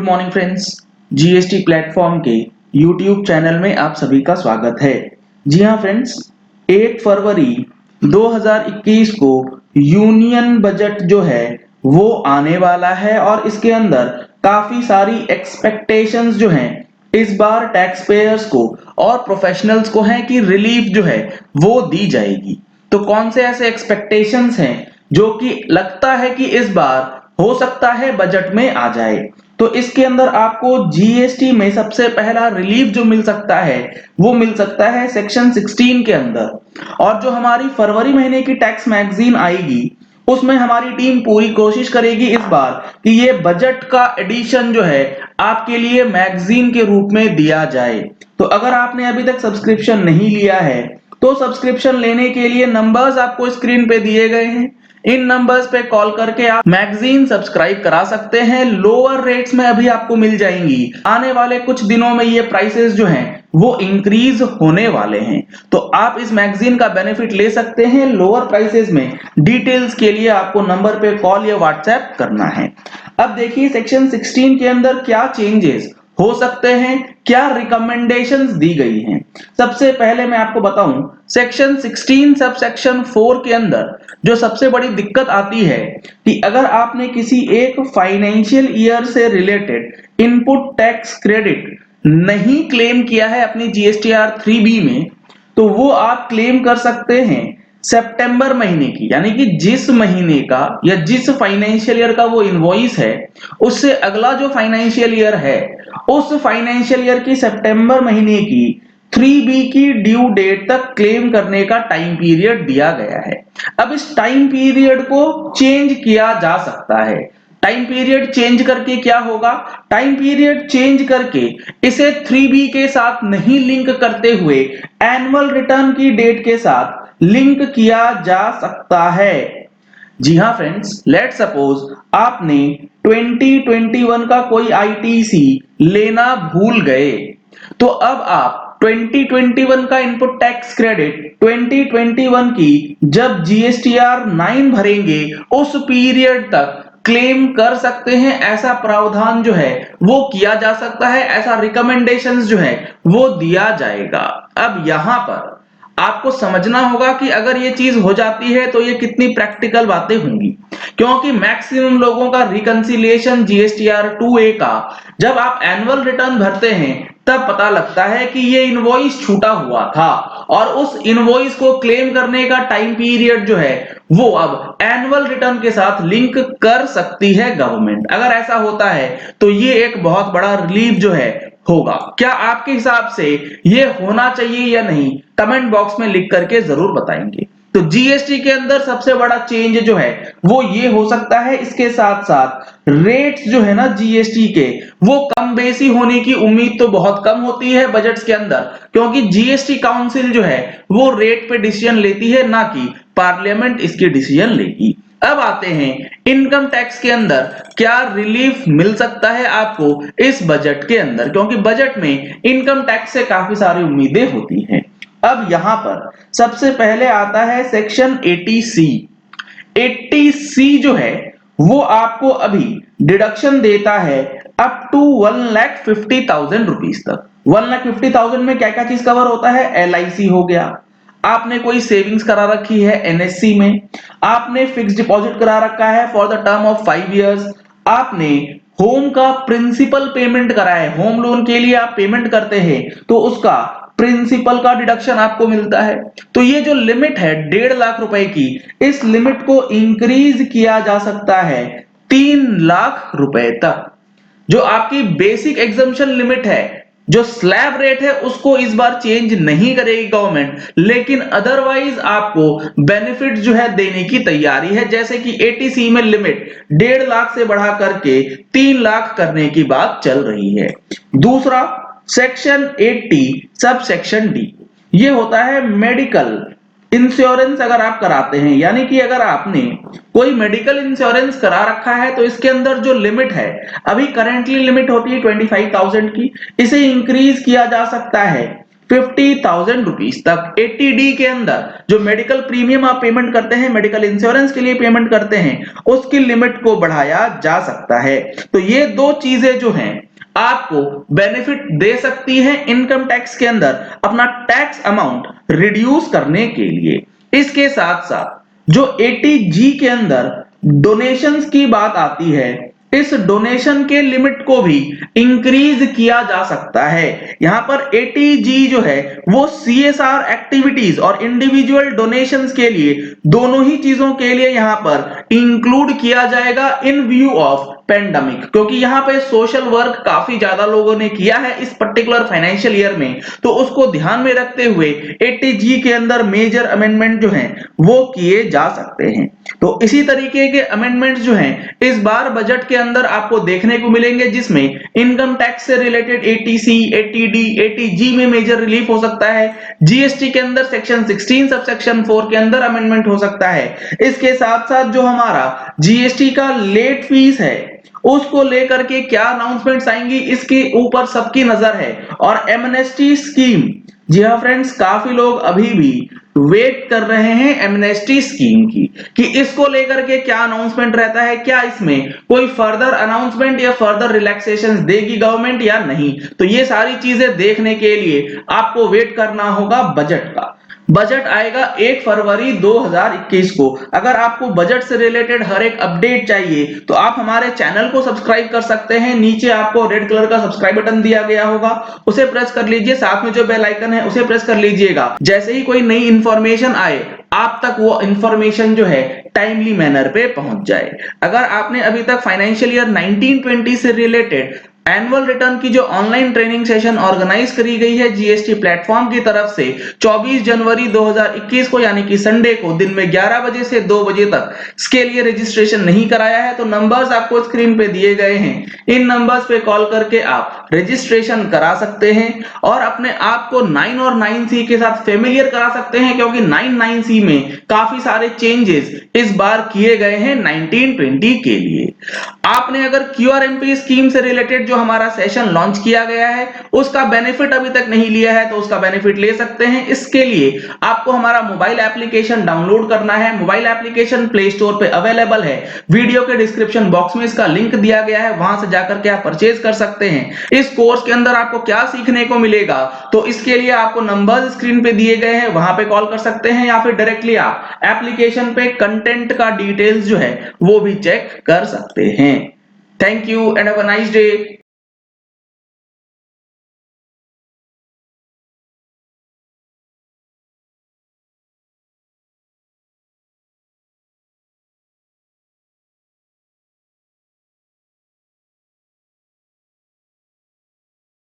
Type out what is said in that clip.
Morning friends, GST platform के YouTube channel में आप सभी का स्वागत है। जी हाँ फ्रेंड्स, 1 फरवरी 2021 को यूनियन बजट जो है वो आने वाला है और इसके अंदर काफी सारी एक्सपेक्टेशंस जो हैं इस बार टैक्स पेयर्स को और प्रोफेशनल्स को हैं कि रिलीफ जो है वो दी जाएगी। तो कौन से ऐसे एक्सपेक्टेशंस हैं जो कि लगता है कि इस बार हो सकता है बजट में आ जाए। तो इसके अंदर आपको जीएसटी में सबसे पहला रिलीफ जो मिल सकता है वो मिल सकता है सेक्शन 16 के अंदर। और जो हमारी फरवरी महीने की टैक्स मैगजीन आएगी उसमें हमारी टीम पूरी कोशिश करेगी इस बार कि ये बजट का एडिशन जो है आपके लिए मैगजीन के रूप में दिया जाए। तो अगर आपने अभी तक सब्सक्रिप्शन नहीं लिया है तो सब्सक्रिप्शन लेने के लिए नंबर्स आपको स्क्रीन पे दिए गए हैं। इन नंबर्स पे कॉल करके आप मैगजीन सब्सक्राइब करा सकते हैं। लोअर रेट्स में अभी आपको मिल जाएंगी। आने वाले कुछ दिनों में ये प्राइसेस जो हैं वो इंक्रीज होने वाले हैं, तो आप इस मैगजीन का बेनिफिट ले सकते हैं लोअर प्राइसेस में। डिटेल्स के लिए आपको नंबर पे कॉल या व्हाट्सएप करना है। अब देखिए सेक्शन 16 के अंदर क्या चेंजेस हो सकते हैं, क्या रिकमेंडेशंस दी गई हैं। सबसे पहले मैं आपको बताऊं, सेक्शन 16 सब सेक्शन 4 के अंदर जो सबसे बड़ी दिक्कत आती है कि अगर आपने किसी एक फाइनेंशियल ईयर से रिलेटेड इनपुट टैक्स क्रेडिट नहीं क्लेम किया है अपनी जीएसटीआर 3B में, तो वो आप क्लेम कर सकते हैं सितंबर महीने की, यानी कि जिस महीने का या जिस फाइनेंशियल ईयर का वो इनवॉइस है उससे अगला जो फाइनेंशियल ईयर है उस फाइनेंशियल ईयर की सितंबर महीने की 3B की ड्यू डेट तक क्लेम करने का टाइम पीरियड दिया गया है। अब इस टाइम पीरियड को चेंज किया जा सकता है। टाइम पीरियड चेंज करके क्या होगा, टाइम पीरियड चेंज करके इसे 3B के साथ नहीं लिंक करते हुए एनुअल रिटर्न की डेट के साथ लिंक किया जा सकता है। जी हाँ फ्रेंड्स, लेट सपोज आपने 2021 का कोई आईटीसी लेना भूल गए, तो अब आप 2021 का इनपुट टैक्स क्रेडिट 2021 की जब जीएसटीआर 9 भरेंगे उस पीरियड तक क्लेम कर सकते हैं। ऐसा प्रावधान जो है वो किया जा सकता है, ऐसा रिकमेंडेशंस जो है वो दिया जाएगा। अब यहां पर आपको समझना होगा कि अगर ये चीज हो जाती है तो ये कितनी प्रैक्टिकल बातें होंगी, क्योंकि मैक्सिमम लोगों का रिकंसिलिएशन जीएसटीआर 2A का जब आप एनुअल रिटर्न भरते हैं तब पता लगता है कि ये इनवॉइस छूटा हुआ था और उस इनवॉइस को क्लेम करने का टाइम पीरियड जो है वो अब एनुअल रिटर्न के साथ लिंक कर सकती है गवर्नमेंट। अगर ऐसा होता है तो ये एक बहुत बड़ा रिलीफ जो है होगा। क्या आपके हिसाब से ये होना चाहिए या नहीं, कमेंट बॉक्स में लिख करके जरूर बताएंगे। तो जीएसटी के अंदर सबसे बड़ा चेंज जो है वो ये हो सकता है। इसके साथ साथ रेट्स जो है ना जीएसटी के वो कम बेसी होने की उम्मीद तो बहुत कम होती है बजट्स के अंदर, क्योंकि जीएसटी काउंसिल जो है वो रेट पे डिसीजन लेती है, ना कि पार्लियामेंट इसके डिसीजन लेगी। अब आते हैं इनकम टैक्स के अंदर क्या रिलीफ मिल सकता है आपको इस बजट के अंदर, क्योंकि बजट में इनकम टैक्स से काफी सारी उम्मीदें होती हैं। अब यहां पर सबसे पहले आता है सेक्शन 80C। 80C जो है वो आपको अभी डिडक्शन देता है अप टू 1,50,000 रुपीज तक। 1,50,000 में क्या क्या चीज कवर होता है, एलआईसी हो गया, आपने कोई सेविंग्स करा रखी है एनएससी में, आपने फिक्स डिपॉजिट करा रखा है for the term of 5 years, आपने होम का प्रिंसिपल पेमेंट करा है, होम लोन के लिए आप पेमेंट करते हैं तो उसका प्रिंसिपल का डिडक्शन आपको मिलता है। तो ये जो लिमिट है 1.5 लाख रुपए की, इस लिमिट को इंक्रीज किया जा सकता है 3 लाख रुपए तक। जो आपकी बेसिक एग्जम्पशन लिमिट है, जो स्लैब रेट है, उसको इस बार चेंज नहीं करेगी गवर्नमेंट, लेकिन अदरवाइज आपको बेनिफिट जो है देने की तैयारी है। जैसे कि 80C में लिमिट 1.5 लाख से बढ़ा करके 3 लाख करने की बात चल रही है। दूसरा सेक्शन 80 सब सेक्शन डी, ये होता है मेडिकल इंश्योरेंस अगर आप कराते हैं, यानी कि अगर आपने कोई मेडिकल इंश्योरेंस करा रखा है तो इसके अंदर जो लिमिट है, अभी करेंटली लिमिट होती है 25,000 की, इसे इंक्रीज किया जा सकता है 50,000 रुपीस तक 80D के अंदर जो मेडिकल प्रीमियम आप पेमेंट करते हैं, मेडिकल इंश्योरेंस के लिए पेमेंट करते हैं, उसकी लिमिट को बढ़ाया जा सकता है। तो ये दो चीजें जो हैं आपको बेनिफिट दे सकती हैं इनकम टैक्स के अंदर अपना टैक्स अमाउंट रिड्यूस करने के लिए। इसके साथ साथ जो 80G के अंदर डोनेशंस की बात आती है, इस डोनेशन के लिमिट को भी इंक्रीज किया जा सकता है। यहां पर 80G जो है वो CSR एक्टिविटीज और इंडिविजुअल डोनेशंस के लिए, दोनों ही चीजों के लिए यहां पर इंक्लूड किया जाएगा इन व्यू ऑफ पेंडेमिक, क्योंकि यहाँ पे सोशल वर्क काफी ज्यादा लोगों ने किया है इस पर्टिकुलर फाइनेंशियल ईयर में, तो उसको ध्यान में रखते हुए 80G के अंदर मेजर अमेंडमेंट जो हैं वो किए जा सकते हैं। तो इसी तरीके के अमेंडमेंट्स जो हैं इस बार बजट के अंदर आपको देखने को मिलेंगे, जिसमें इनकम टैक्स से रिलेटेड 80C, 80D, 80G में मेजर रिलीफ हो सकता है। जीएसटी के अंदर सेक्शन 16 सबसेक्शन 4 के अंदर अमेंडमेंट हो सकता है। इसके साथ साथ जो हमारा जीएसटी का लेट फीस है उसको लेकर के क्या अनाउंसमेंट्स आएंगी, इसके ऊपर सबकी नजर है। और एमनेस्टी स्कीम, जी हाँ फ्रेंड्स, काफी लोग अभी भी वेट कर रहे हैं एमनेस्टी स्कीम की कि इसको लेकर के क्या अनाउंसमेंट रहता है, क्या इसमें कोई फर्दर अनाउंसमेंट या फर्दर रिलैक्सेशन देगी गवर्नमेंट या नहीं। तो ये सारी चीजें देखने के लिए आपको वेट करना होगा बजट का। बजट आएगा 1 फरवरी 2021 को। अगर आपको बजट से रिलेटेड हर एक अपडेट चाहिए तो आप हमारे चैनल को सब्सक्राइब कर सकते हैं। नीचे आपको रेड कलर का सब्सक्राइब बटन दिया गया होगा, उसे प्रेस कर लीजिए, साथ में जो बेल आइकन है उसे प्रेस कर लीजिएगा। जैसे ही कोई नई इंफॉर्मेशन आए आप तक वो इंफॉर्मेशन जो है टाइमली मैनर पे पहुंच जाए। अगर आपने अभी तक फाइनेंशियल ईयर 19-20 से रिलेटेड एनुअल रिटर्न की जो ऑनलाइन ट्रेनिंग सेशन ऑर्गेनाइज करी गई है जीएसटी प्लेटफॉर्म की तरफ से 24 जनवरी 2021 को यानी कि संडे को दिन में 11 बजे से 2 बजे तक इसके लिए रजिस्ट्रेशन नहीं कराया है तो नंबर्स आपको स्क्रीन पे दिए गए हैं, इन नंबर्स पे कॉल करके आप रजिस्ट्रेशन करा सकते हैं और अपने आप को 9 और 9C के साथ फेमिलियर करा सकते हैं, क्योंकि 9-9C में काफी सारे चेंजेस इस बार किए गए हैं 19-20 के लिए। आपने अगर क्यूआरएमपी स्कीम से रिलेटेड जो हमारा सेशन लॉन्च किया गया है उसका बेनिफिट अभी तक नहीं लिया है तो उसका बेनिफिट ले सकते हैं। इसके लिए आपको हमारा मोबाइल एप्लीकेशन डाउनलोड करना है। मोबाइल एप्लीकेशन प्ले स्टोर पे अवेलेबल है, वीडियो के डिस्क्रिप्शन बॉक्स में इसका लिंक दिया गया है, वहां से जाकर के आप परचेज कर सकते हैं। इस कोर्स के अंदर आपको क्या सीखने को मिलेगा, तो इसके लिए आपको नंबर्स स्क्रीन पे दिए गए हैं, वहां पे कॉल कर सकते हैं या फिर डायरेक्टली आप एप्लीकेशन पे कंटेंट का डिटेल्स जो है वो भी चेक कर सकते हैं। Thank you and have a nice day.